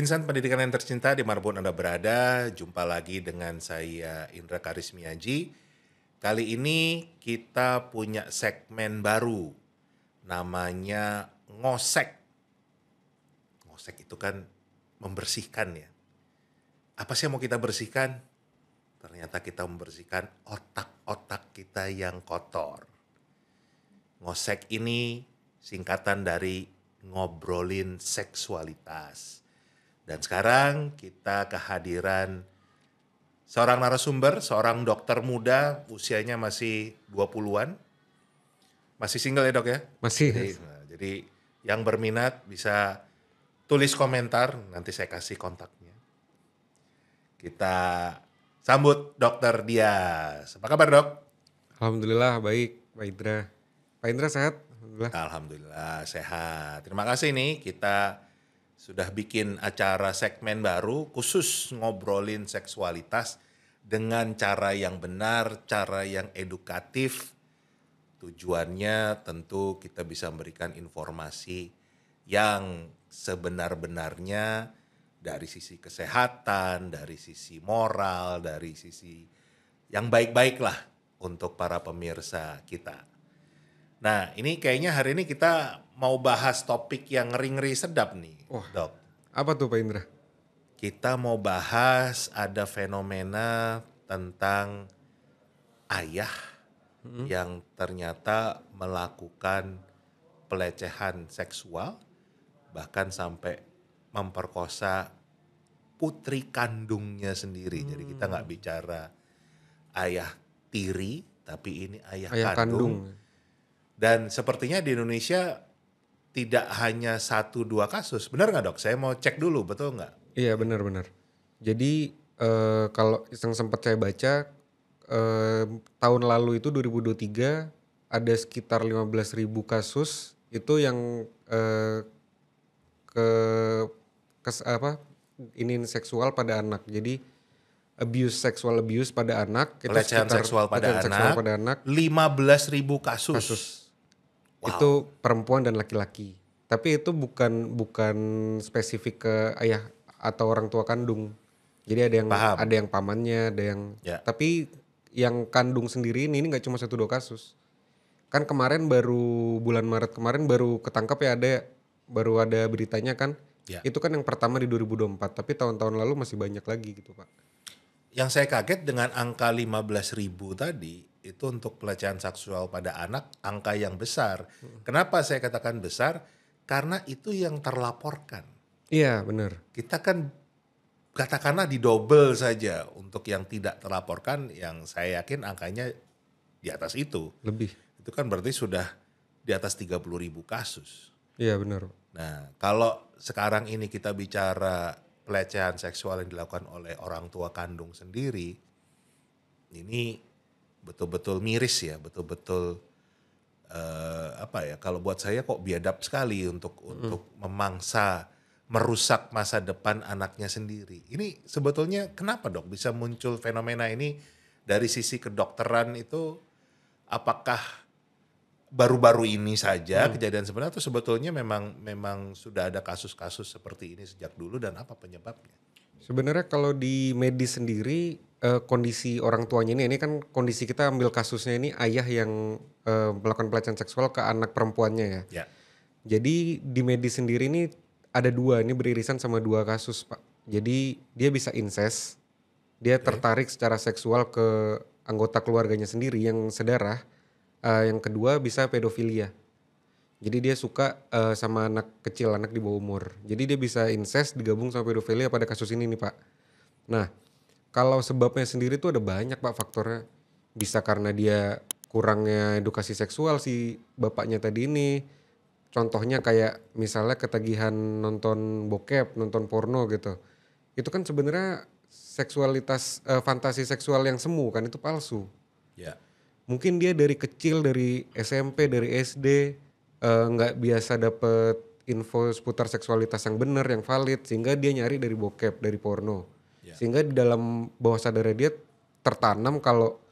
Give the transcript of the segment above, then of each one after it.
Insan pendidikan yang tercinta dimanapun Anda berada, jumpa lagi dengan saya Indra Karismiaji. Kali ini kita punya segmen baru, namanya ngosek. Ngosek itu kan membersihkan ya. Apa sih yang mau kita bersihkan? Ternyata kita membersihkan otak-otak kita yang kotor. Ngosek ini singkatan dari ngobrolin seksualitas. Dan sekarang kita kehadiran seorang narasumber, seorang dokter muda, usianya masih 20-an. Masih single ya dok ya? Masih. Jadi yang berminat bisa tulis komentar, nanti saya kasih kontaknya. Kita sambut Dokter Dias. Apa kabar dok? Alhamdulillah baik, Pak Indra. Pak Indra sehat? Alhamdulillah. Alhamdulillah sehat. Terima kasih nih kita sudah bikin acara segmen baru khusus ngobrolin seksualitas dengan cara yang benar, cara yang edukatif. Tujuannya tentu kita bisa memberikan informasi yang sebenar-benarnya dari sisi kesehatan, dari sisi moral, dari sisi yang baik-baik lah untuk para pemirsa kita. Nah, ini kayaknya hari ini kita mau bahas topik yang ngeri-ngeri sedap nih, Wah. dok. Apa tuh Pak Indra? Kita mau bahas ada fenomena tentang ayah yang ternyata melakukan pelecehan seksual, bahkan sampai memperkosa putri kandungnya sendiri. Jadi kita nggak bicara ayah tiri, tapi ini ayah kandung. Dan sepertinya di Indonesia tidak hanya 1-2 kasus. Benar nggak dok? Saya mau cek dulu, betul nggak? Iya benar-benar. Jadi kalau yang sempat saya baca tahun lalu itu 2023 ada sekitar 15.000 kasus itu yang ini seksual pada anak. Jadi sexual abuse pada anak. Pelecehan seksual pada anak. 15.000 kasus. Wow. Itu perempuan dan laki-laki. Tapi itu bukan spesifik ke ayah atau orang tua kandung. Jadi ada yang pamannya, ada yang tapi yang kandung sendiri ini nggak cuma 1-2 kasus. Kan kemarin bulan Maret kemarin baru ketangkap ya baru ada beritanya kan. Itu kan yang pertama di 2024, tapi tahun-tahun lalu masih banyak lagi gitu, Pak. Yang saya kaget dengan angka 15.000 tadi itu untuk pelecehan seksual pada anak, angka yang besar. Kenapa saya katakan besar? Karena itu yang terlaporkan. Iya benar. Kita kan katakanlah didobel saja untuk yang tidak terlaporkan, yang saya yakin angkanya di atas itu. Lebih. Itu kan berarti sudah di atas 30.000 kasus. Iya benar. Nah kalau sekarang ini kita bicara pelecehan seksual yang dilakukan oleh orang tua kandung sendiri, ini betul-betul miris ya, betul-betul kalau buat saya kok biadab sekali untuk memangsa, merusak masa depan anaknya sendiri. Ini sebetulnya kenapa dok bisa muncul fenomena ini dari sisi kedokteran itu? Apakah baru-baru ini saja kejadian sebenarnya atau sebetulnya memang sudah ada kasus-kasus seperti ini sejak dulu dan apa penyebabnya? Sebenarnya kalau di medis sendiri kondisi orang tuanya ini kan kondisi kita ambil kasusnya ini ayah yang melakukan pelecehan seksual ke anak perempuannya ya. Jadi di medis sendiri ini ada 2, ini beririsan sama 2 kasus Pak. Jadi dia bisa incest, dia tertarik secara seksual ke anggota keluarganya sendiri yang sedarah. Yang kedua bisa pedofilia. Jadi dia suka sama anak kecil, anak di bawah umur. Jadi dia bisa incest digabung sama pedofilia pada kasus ini nih Pak. Nah kalau sebabnya sendiri tuh ada banyak Pak faktornya. Bisa karena dia kurangnya edukasi seksual si bapaknya tadi ini. Contohnya kayak misalnya ketagihan nonton bokep, nonton porno gitu. Itu kan sebenarnya seksualitas, fantasi seksual yang semu kan itu palsu. Ya. Mungkin dia dari kecil, dari SMP, dari SD nggak biasa dapet info seputar seksualitas yang benar, yang valid, sehingga dia nyari dari bokep, dari porno. Sehingga di dalam bawah sadarnya dia tertanam kalau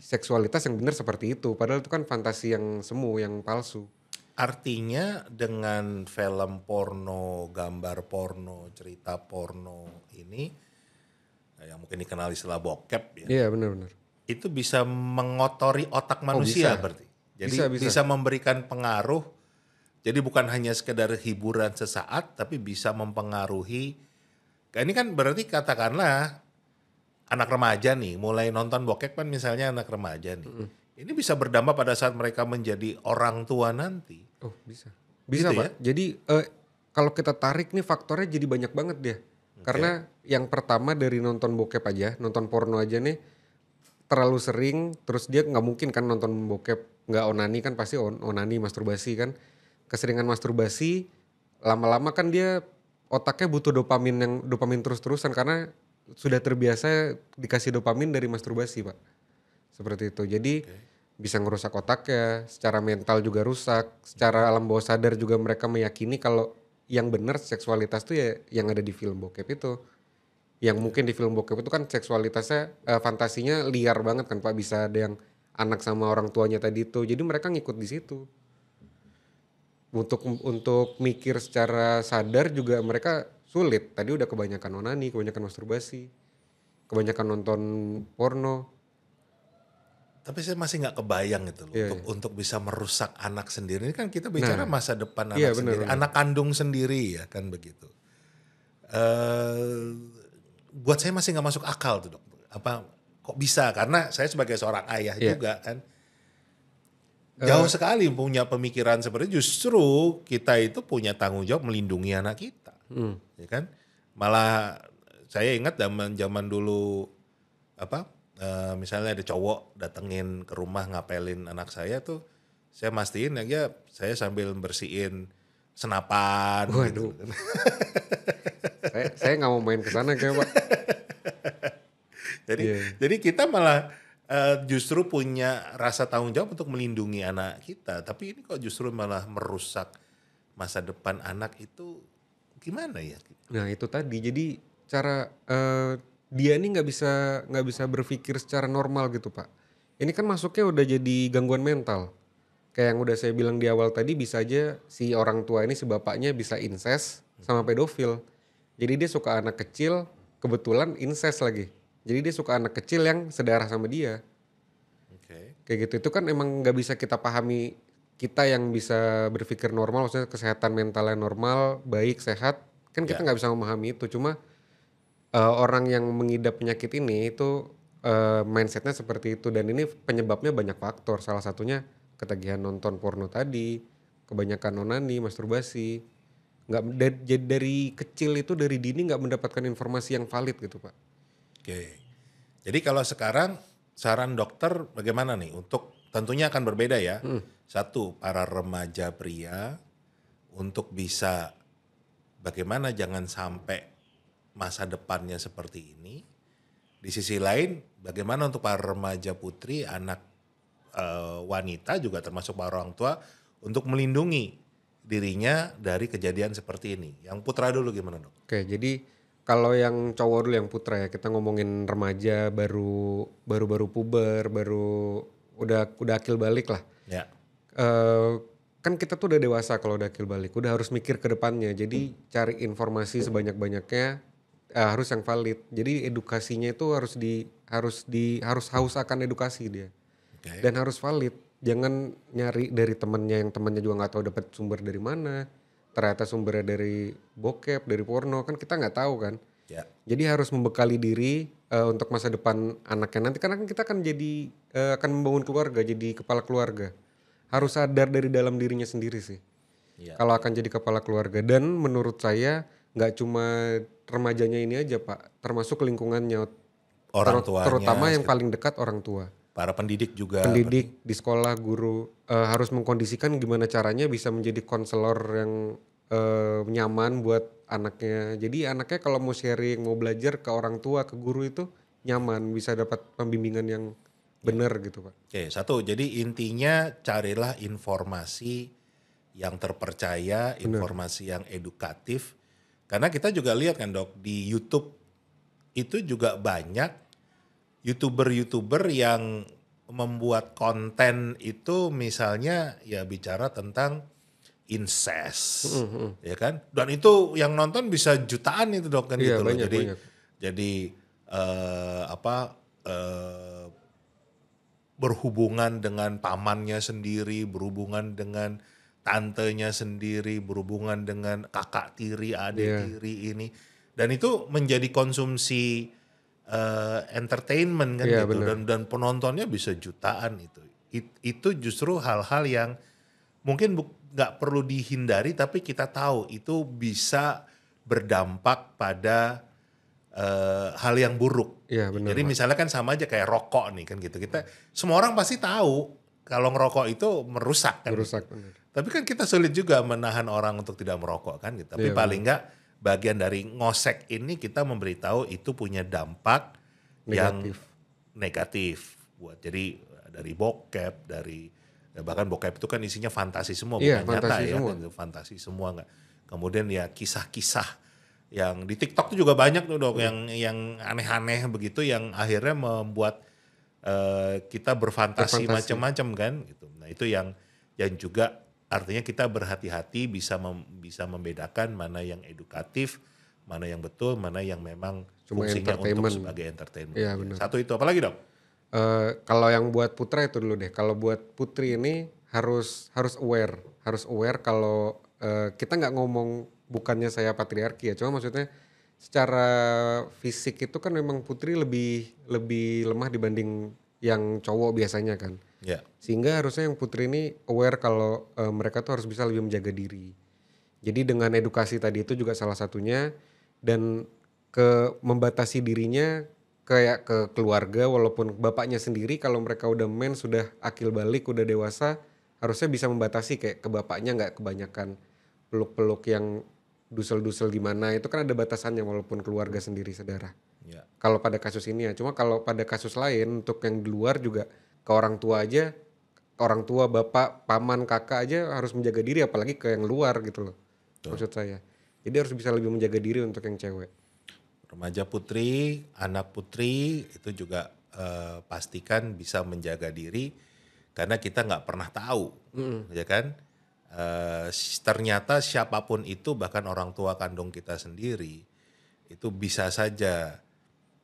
seksualitas yang benar seperti itu, padahal itu kan fantasi yang semu, yang palsu. artinya dengan film porno, gambar porno, cerita porno ini yang mungkin dikenal istilah bokep ya. Iya, benar-benar. Itu bisa mengotori otak manusia bisa. berarti. Jadi Bisa. bisa memberikan pengaruh. Jadi bukan hanya sekedar hiburan sesaat, tapi bisa mempengaruhi. Ini kan berarti katakanlah anak remaja nih, mulai nonton bokep kan misalnya anak remaja nih. Ini bisa berdampak pada saat mereka menjadi orang tua nanti. Oh, bisa. Bisa, Gitu Pak. ya? Jadi kalau kita tarik nih faktornya jadi banyak banget dia. Karena yang pertama dari nonton bokep aja, nonton porno aja nih terlalu sering, terus dia nggak mungkin kan nonton bokep nggak onani kan, pasti onani, masturbasi kan. Keseringan masturbasi, lama-lama kan dia otaknya butuh dopamin terus-terusan karena sudah terbiasa dikasih dopamin dari masturbasi, Pak. Seperti itu. Jadi bisa ngerusak otaknya, secara mental juga rusak, secara alam bawah sadar juga mereka meyakini kalau yang benar seksualitas tuh ya yang ada di film bokep itu. Yang mungkin di film bokep itu kan seksualitasnya fantasinya liar banget kan, Pak, bisa ada yang anak sama orang tuanya tadi itu. Jadi mereka ngikut di situ. Untuk mikir secara sadar juga mereka sulit. Tadi udah kebanyakan onani, kebanyakan masturbasi, kebanyakan nonton porno. Tapi saya masih nggak kebayang gitu loh untuk bisa merusak anak sendiri. Ini kan kita bicara masa depan anak sendiri, anak kandung sendiri ya kan begitu. Buat saya masih nggak masuk akal tuh dok. Apa kok bisa? Karena saya sebagai seorang ayah juga kan jauh sekali punya pemikiran seperti justru kita itu punya tanggung jawab melindungi anak kita, ya kan? Malah saya ingat zaman dulu misalnya ada cowok datengin ke rumah ngapelin anak saya tuh, saya mastiin aja saya sambil bersihin senapan. Waduh. Gitu. saya nggak mau main ke sana kayak Pak. Jadi kita malah justru punya rasa tanggung jawab untuk melindungi anak kita, tapi ini kok justru malah merusak masa depan anak itu gimana ya? Nah itu tadi, jadi cara dia ini nggak bisa berpikir secara normal gitu Pak. Ini kan masuknya udah jadi gangguan mental. Kayak yang udah saya bilang di awal tadi, bisa aja si orang tua ini, si bapaknya bisa incest sama pedofil. Jadi dia suka anak kecil, kebetulan incest lagi. Jadi dia suka anak kecil yang sedarah sama dia. Kayak gitu, itu kan emang nggak bisa kita pahami, kita yang bisa berpikir normal, maksudnya kesehatan mentalnya normal, baik, sehat, kan kita nggak bisa memahami itu. Cuma orang yang mengidap penyakit ini itu mindsetnya seperti itu, dan ini penyebabnya banyak faktor. Salah satunya ketagihan nonton porno tadi, kebanyakan onani, masturbasi. Nggak dari kecil itu, dari dini nggak mendapatkan informasi yang valid gitu Pak. Oke. Jadi kalau sekarang saran dokter bagaimana nih untuk, tentunya akan berbeda ya. Satu, para remaja pria untuk bisa bagaimana jangan sampai masa depannya seperti ini. Di sisi lain bagaimana untuk para remaja putri, anak wanita juga termasuk para orang tua untuk melindungi dirinya dari kejadian seperti ini. Yang putra dulu gimana dok? Oke, jadi kalau yang cowok dulu, yang putra ya, kita ngomongin remaja baru puber, udah akil balik lah. Ya. Kan kita tuh udah dewasa kalau udah akil balik, udah harus mikir ke depannya. Jadi cari informasi sebanyak-banyaknya, harus yang valid. Jadi edukasinya itu harus haus akan edukasi dia. Dan harus valid. Jangan nyari dari temennya yang temennya juga nggak tahu dapat sumber dari mana. Ternyata sumbernya dari bokep, dari porno, kan kita nggak tahu kan. Ya. Jadi harus membekali diri untuk masa depan anaknya nanti, karena kan kita akan akan membangun keluarga, jadi kepala keluarga. Harus sadar dari dalam dirinya sendiri sih. Ya. Kalau akan jadi kepala keluarga, dan menurut saya nggak cuma remajanya ini aja Pak, termasuk lingkungannya, orang tuanya, terutama yang paling dekat orang tua. Para pendidik juga. Pendidik di sekolah, guru harus mengkondisikan gimana caranya bisa menjadi konselor yang nyaman buat anaknya. Jadi anaknya kalau mau sharing, mau belajar ke orang tua, ke guru itu nyaman, bisa dapat pembimbingan yang benar gitu Pak. Oke, satu, jadi intinya carilah informasi yang terpercaya, informasi yang edukatif. Karena kita juga lihat kan dok, di YouTube itu juga banyak YouTuber yang membuat konten itu, misalnya ya bicara tentang incest, ya kan? Dan itu yang nonton bisa jutaan itu dok kan Iya, gitu loh. banyak, Jadi banyak. jadi berhubungan dengan pamannya sendiri, berhubungan dengan tantenya sendiri, berhubungan dengan kakak tiri, adik Iya, tiri ini, dan itu menjadi konsumsi entertainment kan iya gitu, benar. dan penontonnya bisa jutaan itu. Itu justru hal-hal yang mungkin nggak perlu dihindari, tapi kita tahu itu bisa berdampak pada hal yang buruk. Iya benar Jadi Pak. misalnya kan sama aja kayak rokok nih kan gitu. Kita semua orang pasti tahu kalau ngerokok itu merusak kan gitu. Merusak benar. Tapi kan kita sulit juga menahan orang untuk tidak merokok kan gitu. Tapi Iya paling benar. nggak bagian dari ngosek ini kita memberitahu itu punya dampak yang Negatif. negatif buat, jadi dari bokep, dari bahkan bokep itu kan isinya fantasi semua, Iya, bukan nyata fantasi ya semua. kan, fantasi semua nggak. Kemudian ya kisah-kisah yang di TikTok tuh juga banyak tuh dok, yang aneh-aneh begitu, yang akhirnya membuat kita berfantasi Berfantasi. macam-macam kan gitu. Nah itu yang juga artinya kita berhati-hati bisa membedakan mana yang edukatif, mana yang betul, mana yang memang Cuma fungsinya untuk entertainment. sebagai entertainment. Iya Ya, benar. satu itu, apalagi dok? Kalau yang buat putra itu dulu deh. Kalau buat putri ini harus aware kalau kita nggak ngomong bukannya saya patriarki ya. Cuma maksudnya secara fisik itu kan memang putri lebih lebih lemah dibanding yang cowok biasanya kan. Ya, Sehingga harusnya yang putri ini aware kalau mereka tuh harus bisa lebih menjaga diri. Jadi dengan edukasi tadi itu juga salah satunya, dan ke membatasi dirinya kayak ke keluarga, walaupun bapaknya sendiri kalau mereka udah sudah akil balik, udah dewasa, harusnya bisa membatasi kayak ke bapaknya nggak kebanyakan peluk-peluk yang dusel-dusel gimana, itu kan ada batasannya walaupun keluarga sendiri saudara. ya. Kalau pada kasus ini ya, cuma kalau pada kasus lain untuk yang di luar juga ke orang tua aja, ke orang tua, bapak, paman, kakak aja harus menjaga diri, apalagi ke yang luar gitu loh. Betul. Maksud saya. Jadi harus bisa lebih menjaga diri untuk yang cewek. Remaja putri, anak putri itu juga pastikan bisa menjaga diri, karena kita nggak pernah tahu, ya kan? Ternyata siapapun itu, bahkan orang tua kandung kita sendiri, itu bisa saja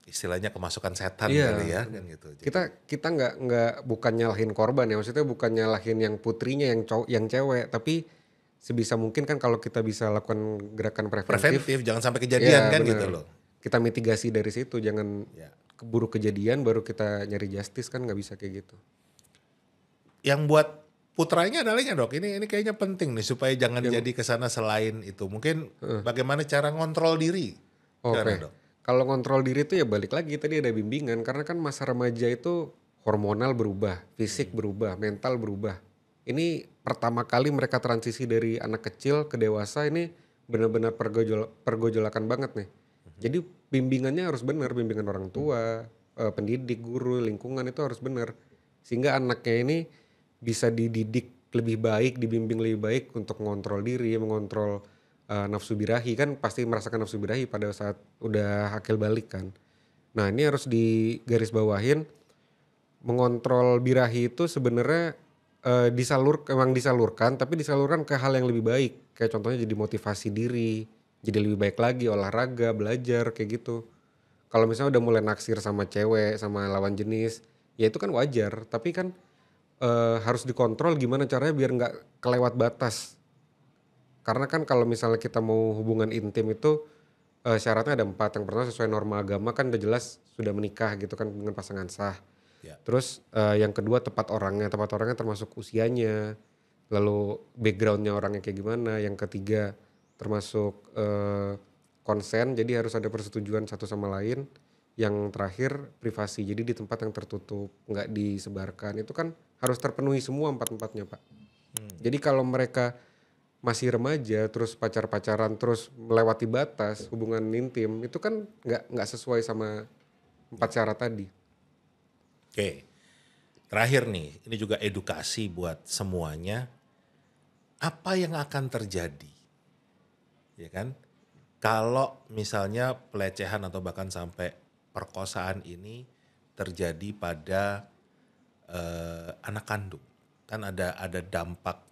istilahnya kemasukan setan kali ya, kan gitu. Jadi, Kita nggak bukan nyalahin korban ya, maksudnya bukan nyalahin yang putrinya yang cewek, tapi sebisa mungkin kan kalau kita bisa lakukan gerakan preventif, preventif, jangan sampai kejadian ya kan gitu benar. loh. Kita mitigasi dari situ, jangan Ya. keburu kejadian baru kita nyari justice, kan nggak bisa kayak gitu. Yang buat putranya adalah dok, ini kayaknya penting nih supaya jangan jadi kesana selain itu. Mungkin bagaimana cara ngontrol diri, Oke. gimana, dok? Kalau ngontrol diri itu ya balik lagi tadi ada bimbingan, karena kan masa remaja itu hormonal berubah, fisik berubah, mental berubah. Ini pertama kali mereka transisi dari anak kecil ke dewasa, ini benar-benar pergojolakan banget nih. Jadi bimbingannya harus benar, bimbingan orang tua, pendidik, guru, lingkungan itu harus benar. Sehingga anaknya ini bisa dididik lebih baik, dibimbing lebih baik untuk mengontrol diri, mengontrol nafsu birahi, kan pasti merasakan nafsu birahi pada saat udah akil balik kan. Nah ini harus digarisbawahin, mengontrol birahi itu sebenarnya emang disalurkan, tapi disalurkan ke hal yang lebih baik. Kayak contohnya jadi motivasi diri, jadi lebih baik lagi, olahraga, belajar kayak gitu. Kalau misalnya udah mulai naksir sama cewek, sama lawan jenis, ya itu kan wajar. Tapi kan harus dikontrol gimana caranya biar nggak kelewat batas. Karena kan kalau misalnya kita mau hubungan intim itu syaratnya ada 4. Yang pertama sesuai norma agama, kan udah jelas sudah menikah gitu kan dengan pasangan sah. Ya. Terus yang kedua tepat orangnya termasuk usianya, lalu backgroundnya orangnya kayak gimana. Yang ketiga termasuk konsen, jadi harus ada persetujuan satu sama lain. Yang terakhir privasi, jadi di tempat yang tertutup, nggak disebarkan. Itu kan harus terpenuhi semua 4-4-nya Pak. Jadi kalau mereka masih remaja terus pacaran terus melewati batas hubungan intim, itu kan nggak sesuai sama 4 syarat tadi. Oke, terakhir nih, ini juga edukasi buat semuanya. Apa yang akan terjadi, ya kan? Kalau misalnya pelecehan atau bahkan sampai perkosaan ini terjadi pada anak kandung, kan ada dampak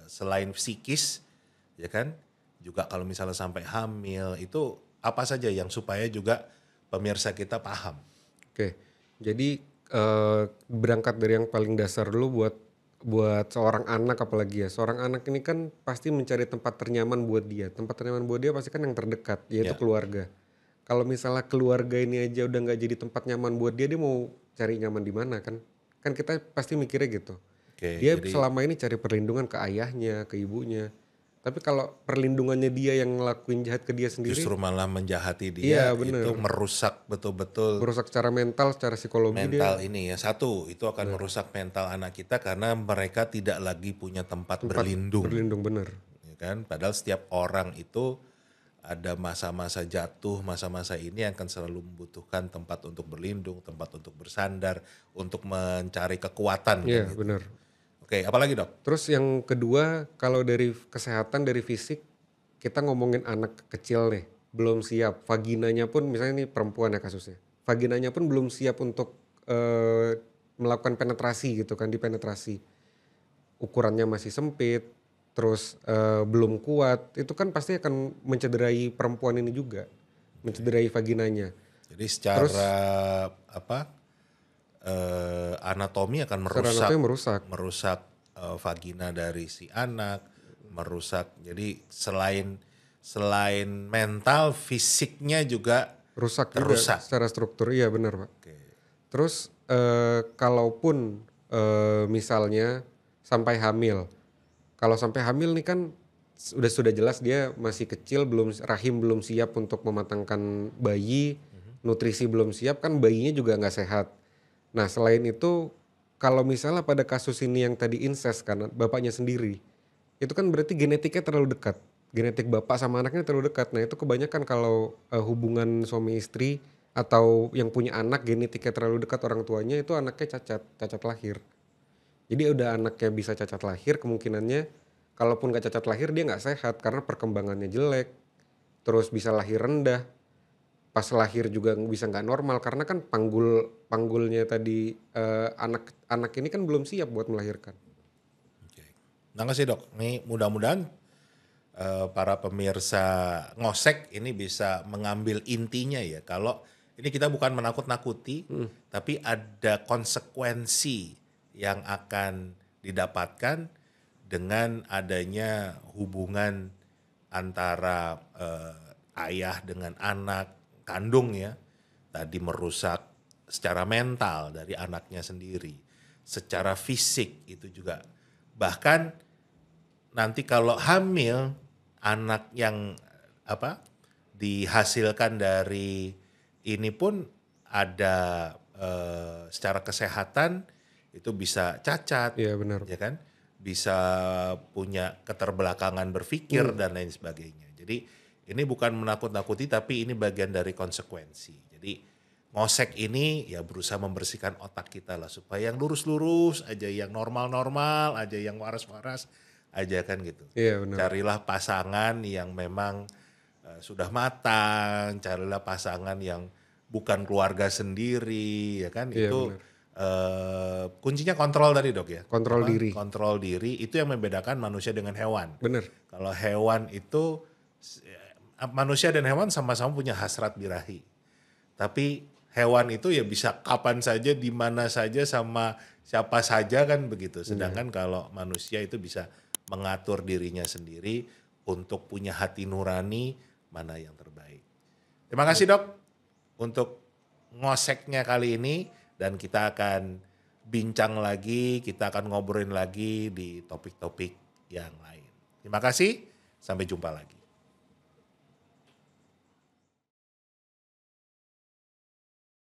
selain psikis, ya kan, juga kalau misalnya sampai hamil itu apa saja yang supaya juga pemirsa kita paham. Oke, jadi berangkat dari yang paling dasar dulu buat seorang anak, apalagi ya seorang anak ini kan pasti mencari tempat ternyaman buat dia. Tempat ternyaman buat dia pasti kan yang terdekat, yaitu keluarga. Kalau misalnya keluarga ini aja udah nggak jadi tempat nyaman buat dia mau cari nyaman di mana kan? Kan kita pasti mikirnya gitu. Dia selama ini cari perlindungan ke ayahnya, ke ibunya. Tapi kalau perlindungannya dia yang ngelakuin jahat ke dia sendiri, justru malah menjahati dia, itu merusak betul-betul. Merusak secara mental, secara psikologi mental dia. Ini ya, satu, itu akan merusak mental anak kita karena mereka tidak lagi punya tempat berlindung. Berlindung, benar. Ya kan? Padahal setiap orang itu ada masa-masa jatuh, masa-masa ini yang akan selalu membutuhkan tempat untuk berlindung, tempat untuk bersandar, untuk mencari kekuatan. Iya, gitu. Benar. Oke, apalagi dok? Terus yang kedua, kalau dari kesehatan, dari fisik, kita ngomongin anak kecil nih, belum siap. Vaginanya pun, misalnya ini perempuan ya kasusnya, vaginanya pun belum siap untuk melakukan penetrasi gitu kan, dipenetrasi. Ukurannya masih sempit, terus belum kuat, itu kan pasti akan mencederai perempuan ini juga, mencederai vaginanya. Jadi secara anatomi akan merusak vagina dari si anak, merusak. Jadi selain mental, fisiknya juga rusak juga secara struktur. Iya benar Pak. Terus kalaupun misalnya sampai hamil, kalau sampai hamil nih kan sudah jelas dia masih kecil, rahim belum siap untuk mematangkan bayi, nutrisi belum siap, kan bayinya juga nggak sehat. Nah selain itu, kalau misalnya pada kasus ini yang tadi incest kan, bapaknya sendiri, itu kan berarti genetiknya terlalu dekat. Genetik bapak sama anaknya terlalu dekat. Nah itu kebanyakan kalau hubungan suami istri atau yang punya anak genetiknya terlalu dekat orang tuanya, itu anaknya cacat lahir. Jadi udah anaknya bisa cacat lahir, kemungkinannya kalaupun gak cacat lahir dia gak sehat karena perkembangannya jelek. Terus bisa lahir rendah. Pas lahir juga bisa nggak normal karena kan panggulnya tadi anak ini kan belum siap buat melahirkan. Nah kasih dok, nih mudah-mudahan para pemirsa ngosek ini bisa mengambil intinya ya. Kalau ini kita bukan menakut-nakuti, tapi ada konsekuensi yang akan didapatkan dengan adanya hubungan antara ayah dengan anak kandung ya, tadi merusak secara mental dari anaknya sendiri, secara fisik itu juga. Bahkan nanti kalau hamil, anak yang dihasilkan dari ini pun ada secara kesehatan itu bisa cacat, ya, benar. Ya kan, bisa punya keterbelakangan berpikir dan lain sebagainya. Jadi ini bukan menakut-nakuti, tapi ini bagian dari konsekuensi. Jadi ngosek ini ya berusaha membersihkan otak kita lah, supaya yang lurus-lurus aja, yang normal-normal aja, yang waras-waras aja kan gitu. Iya, benar. Carilah pasangan yang memang sudah matang, carilah pasangan yang bukan keluarga sendiri, ya kan. Iya, itu kuncinya kontrol tadi dok ya. Kontrol diri. Kontrol diri itu yang membedakan manusia dengan hewan. Benar. Kalau hewan itu, manusia dan hewan sama-sama punya hasrat birahi. Tapi hewan itu ya bisa kapan saja, di mana saja, sama siapa saja kan begitu. Sedangkan kalau manusia itu bisa mengatur dirinya sendiri untuk punya hati nurani mana yang terbaik. Terima kasih dok untuk ngoseknya kali ini, dan kita akan bincang lagi, kita akan ngobrolin lagi di topik-topik yang lain. Terima kasih, sampai jumpa lagi.